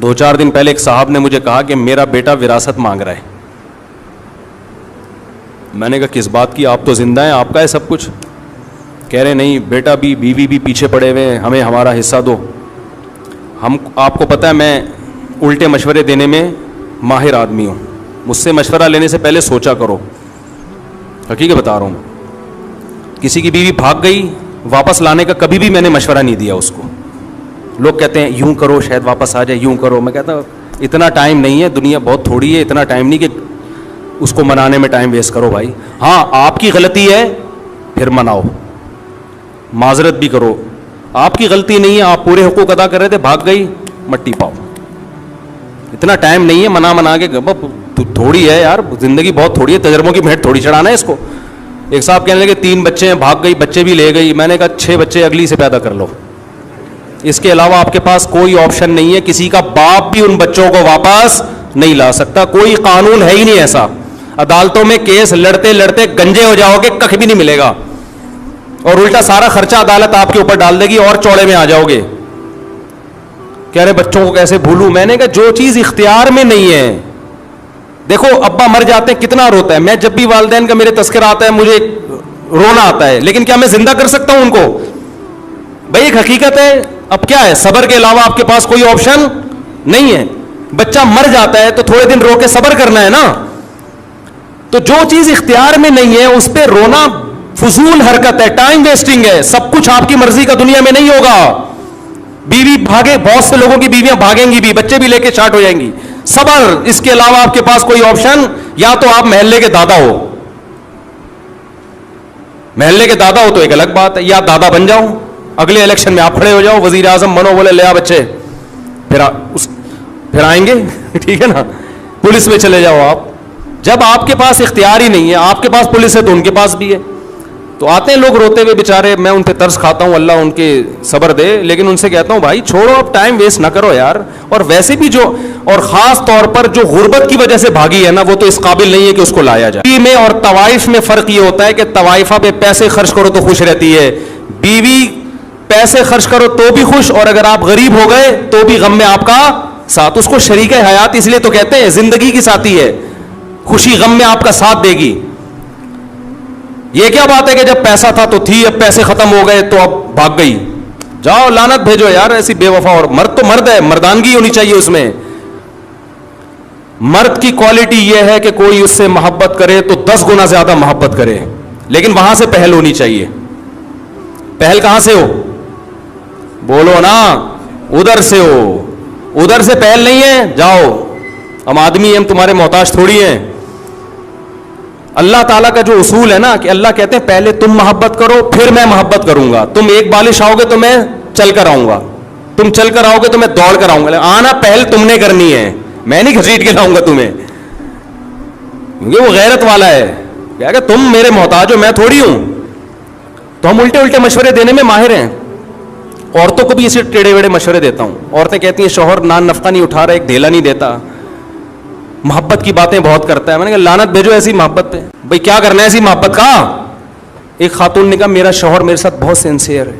2-4 दिन पहले एक साहब ने मुझे कहा कि मेरा बेटा विरासत मांग रहा है. मैंने कहा किस बात की, आप तो जिंदा हैं, आपका है सब कुछ. कह रहे नहीं बेटा भी, बीवी भी पीछे पड़े हुए हैं, हमें हमारा हिस्सा दो. हम, आपको पता है मैं उल्टे मशवरे देने में माहिर आदमी हूँ. मुझसे मशवरा लेने से पहले सोचा करो. हकीकत बता रहा हूँ. किसी की बीवी भाग गई, वापस लाने का कभी भी मैंने मशवरा नहीं दिया उसको. लोग कहते हैं यूं करो शायद वापस आ जाए, यूं करो. मैं कहता हूँ इतना टाइम नहीं है, दुनिया बहुत थोड़ी है, इतना टाइम नहीं कि उसको मनाने में टाइम वेस्ट करो भाई. हाँ आपकी गलती है फिर मनाओ, माजरत भी करो. आपकी गलती नहीं है, आप पूरे हुकूक अदा कर रहे थे, भाग गई, मट्टी पाओ. इतना टाइम नहीं है मना के, थोड़ी है यार, जिंदगी बहुत थोड़ी है, तजर्बों की भेंट थोड़ी चढ़ाना है इसको. एक साहब कहने लगे 3 बच्चे हैं, भाग गई, बच्चे भी ले गई. मैंने कहा 6 बच्चे अगली से पैदा कर लो, इसके अलावा आपके पास कोई ऑप्शन नहीं है. किसी का बाप भी उन बच्चों को वापस नहीं ला सकता, कोई कानून है ही नहीं ऐसा. अदालतों में केस लड़ते लड़ते गंजे हो जाओगे, कख भी नहीं मिलेगा, और उल्टा सारा खर्चा अदालत आपके ऊपर डाल देगी और चौड़े में आ जाओगे. कह रहे बच्चों को कैसे भूलूं. मैंने कहा जो चीज इख्तियार में नहीं है, देखो अब्बा मर जाते हैं कितना रोता है. मैं जब भी वालिदैन का मेरे तस्करा आता है मुझे रोना आता है, लेकिन क्या मैं जिंदा कर सकता हूं उनको? भाई एक हकीकत है. अब क्या है, सब्र के अलावा आपके पास कोई ऑप्शन नहीं है. बच्चा मर जाता है तो थोड़े दिन रो के सब्र करना है ना. तो जो चीज इख्तियार में नहीं है उस पर रोना फजूल हरकत है, टाइम वेस्टिंग है. सब कुछ आपकी मर्जी का दुनिया में नहीं होगा. बीवी भागे, बहुत से लोगों की बीवियां भागेंगी भी, बच्चे भी लेके स्टार्ट हो जाएंगी. सब्र, इसके अलावा आपके पास कोई ऑप्शन, या तो आप महल्ले के दादा हो, महल्ले के दादा हो तो एक अलग बात है, या दादा बन जाओ, अगले इलेक्शन में आप खड़े हो जाओ, वजीर आजम बनो, बोले ले आ बच्चे, फिर आएंगे. ठीक है ना. पुलिस में चले जाओ आप. जब आपके पास इख्तियार ही नहीं है, आपके पास पुलिस है तो उनके पास भी है, तो आते हैं लोग रोते हुए बेचारे. मैं उन पे तरस खाता हूं, अल्लाह उनके सब्र दे, लेकिन उनसे कहता हूं भाई छोड़ो, अब टाइम वेस्ट ना करो यार. और वैसे भी जो, और खास तौर पर जो गुर्बत की वजह से भागी है ना, वो तो इस काबिल नहीं है कि उसको लाया जाए. बीवी में और तवाइफ में फर्क ये होता है कि तवाइफा पे पैसे खर्च करो तो खुश रहती है, बीवी पैसे खर्च करो तो भी खुश, और अगर आप गरीब हो गए तो भी गम में आपका साथ. उसको शरीके हयात इसलिए तो कहते हैं, जिंदगी की साथी है, खुशी गम में आपका साथ देगी. ये क्या बात है कि जब पैसा था तो थी, अब पैसे खत्म हो गए तो अब भाग गई. जाओ लानत भेजो यार ऐसी बेवफा. और मर्द तो मर्द है, मर्दानगी होनी चाहिए उसमें. मर्द की क्वालिटी यह है कि कोई उससे मोहब्बत करे तो 10 गुना ज्यादा मोहब्बत करे, लेकिन वहां से पहल होनी चाहिए. पहल कहां से हो, बोलो ना, उधर से हो. उधर से पहल नहीं है, जाओ, हम आदमी हैं, हम तुम्हारे मोहताज थोड़ी हैं. अल्लाह ताला का जो उसूल है ना, कि अल्लाह कहते हैं पहले तुम मोहब्बत करो फिर मैं मोहब्बत करूंगा. तुम एक बालिश आओगे तो मैं चल कर आऊंगा, तुम चल कर आओगे तो मैं दौड़ कर आऊंगा. आना पहल तुमने करनी है, मैं नहीं घसीट के लाऊंगा तुम्हें, क्योंकि वो गैरत वाला है. क्या कि तुम मेरे मोहताज हो, मैं थोड़ी हूं. तो हम उल्टे उल्टे मशवरे देने में माहिर हैं. औरतों को भी ऐसे टेढ़े वेढ़े मशवरे देता हूं. औरतें कहती हैं शौहर नान नफका नहीं उठा रहा, एक ढेला नहीं देता, मोहब्बत की बातें बहुत करता है. मैंने कहा लानत भेजो ऐसी मोहब्बत पे. भाई क्या करना है ऐसी मोहब्बत का? एक खातून ने कहा मेरा शौहर मेरे साथ बहुत सिंसियर है.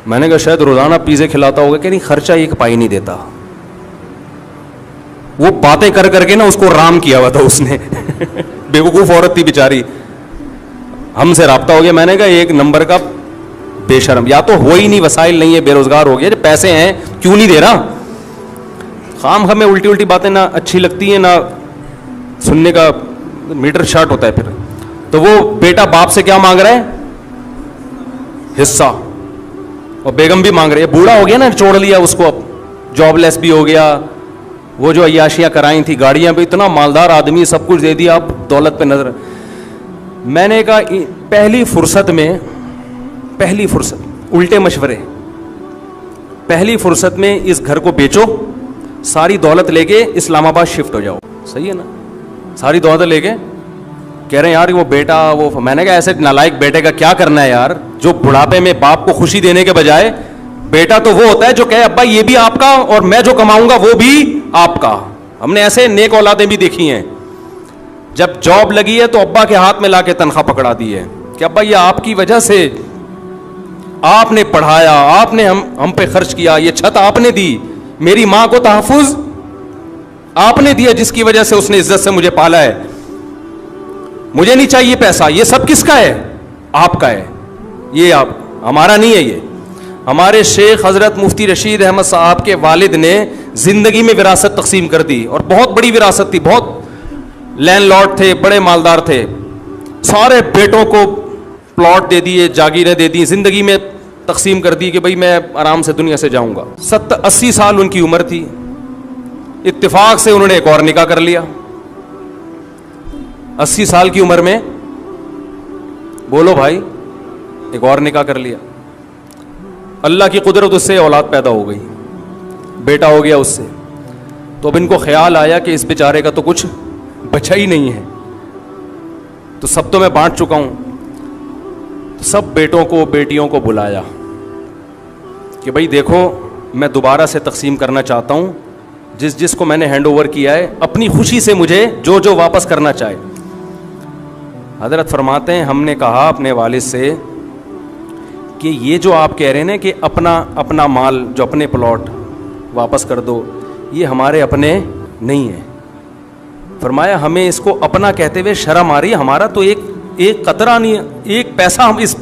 मैंने कहा शायद रोजाना पिज़्ज़े खिलाता होगा. कि नहीं, खर्चा एक पाई नहीं देता. वो बातें कर करके ना उसको राम किया हुआ था उसने. बेवकूफ औरत थी बेचारी. हमसे राब्ता हो गया. मैंने कहा एक नंबर का बेशरम, या तो हो ही नहीं, वसाइल नहीं है, बेरोजगार हो गया, जब पैसे हैं क्यों नहीं दे रहा. खाम हमें उल्टी उल्टी बातें ना अच्छी लगती हैं, ना सुनने का मीटर शार्ट होता है फिर. तो वो बेटा बाप से क्या मांग रहा है? हिस्सा. और बेगम भी मांग रही है. बूढ़ा हो गया ना, छोड़ लिया उसको, अब जॉबलेस भी हो गया. वो जो अय्याशियां कराई थी, गाड़ियां भी, इतना मालदार आदमी, सब कुछ दे दिया, अब दौलत पे नजर. मैंने कहा पहली फुर्सत उल्टे मशवरे. पहली फुर्सत में इस घर को बेचो, सारी दौलत लेके इस्लामाबाद शिफ्ट हो जाओ. सही है ना? सारी दौलत लेके. कह रहे हैं यार वो बेटा, वो. मैंने कहा ऐसे नालायक बेटे का क्या करना है यार, जो बुढ़ापे में बाप को खुशी देने के बजाय, बेटा तो वो होता है जो कहे अब्बा ये भी आपका और मैं जो कमाऊंगा वो भी आपका. हमने ऐसे नेक औलादें भी देखी हैं. जब जॉब लगी है तो अब्बा के हाथ में लाके तनख्वाह पकड़ा दी है कि अब्बा ये आपकी वजह से, आपने पढ़ाया, आपने हम पे खर्च किया, ये छत आपने दी, میری ماں کو تحفظ آپ نے دیا جس کی وجہ سے اس نے عزت سے مجھے پالا ہے. مجھے نہیں چاہیے پیسہ, یہ سب کس کا ہے؟ آپ کا ہے. یہ آپ, ہمارا نہیں ہے. یہ ہمارے شیخ حضرت مفتی رشید احمد صاحب کے والد نے زندگی میں وراثت تقسیم کر دی, اور بہت بڑی وراثت تھی, بہت لینڈ لارڈ تھے, بڑے مالدار تھے. سارے بیٹوں کو پلاٹ دے دیے, جاگیریں دے دی, زندگی میں تقسیم کر دی کہ بھئی میں آرام سے دنیا سے جاؤں گا. 80 سال ان کی عمر تھی, اتفاق سے انہوں نے ایک اور نکاح کر لیا. 80 سال کی عمر میں, بولو بھائی, ایک اور نکاح کر لیا. اللہ کی قدرت, اس سے اولاد پیدا ہو گئی, بیٹا ہو گیا اس سے. تو اب ان کو خیال آیا کہ اس بیچارے کا تو کچھ بچا ہی نہیں ہے, تو سب تو میں بانٹ چکا ہوں. تو سب بیٹوں کو بیٹیوں کو بلایا کہ بھئی دیکھو, میں دوبارہ سے تقسیم کرنا چاہتا ہوں, جس جس کو میں نے ہینڈ اوور کیا ہے اپنی خوشی سے مجھے جو جو واپس کرنا چاہے. حضرت فرماتے ہیں ہم نے کہا اپنے والد سے کہ یہ جو آپ کہہ رہے ہیں کہ اپنا مال, جو اپنے پلاٹ واپس کر دو, یہ ہمارے اپنے نہیں ہیں. فرمایا ہمیں اس کو اپنا کہتے ہوئے شرم آ رہی ہے, ہمارا تو ایک قطرہ نہیں, ایک پیسہ ہم اس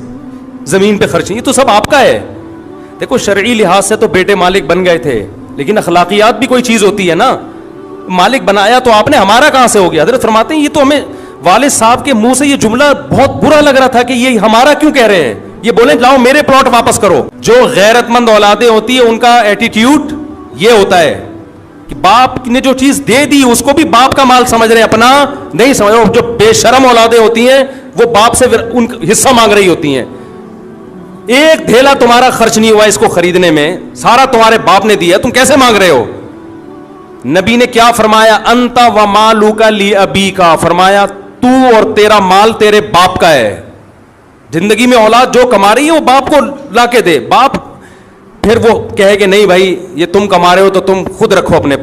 زمین پہ خرچ نہیں, یہ تو سب آپ کا ہے. دیکھو شرعی لحاظ سے تو بیٹے مالک بن گئے تھے, لیکن اخلاقیات بھی کوئی چیز ہوتی ہے نا. مالک بنایا تو آپ نے, ہمارا کہاں سے ہو گیا؟ حضرت فرماتے ہیں یہ تو ہمیں والد صاحب کے منہ سے یہ جملہ بہت برا لگ رہا تھا کہ یہ ہمارا کیوں کہہ رہے ہیں, یہ بولیں لاؤ میرے پلاٹ واپس کرو. جو غیرت مند اولادیں ہوتی ہیں ان کا ایٹیٹیوڈ یہ ہوتا ہے کہ باپ نے جو چیز دے دی اس کو بھی باپ کا مال سمجھ رہے ہیں, اپنا نہیں سمجھ رہے. جو بے شرم اولادیں ہوتی ہیں وہ باپ سے ان حصہ مانگ رہی ہوتی ہیں. ایک دھیلا تمہارا خرچ نہیں ہوا اس کو خریدنے میں, سارا تمہارے باپ نے دیا, تم کیسے مانگ رہے ہو؟ نبی نے کیا فرمایا؟ انت و مالک لی ابیکا, فرمایا تو اور تیرا مال تیرے باپ کا ہے. زندگی میں اولاد جو کما رہی ہے وہ باپ کو لا کے دے. باپ پھر وہ کہے کہ نہیں بھائی یہ تم کما رہے ہو تو تم خود رکھو اپنے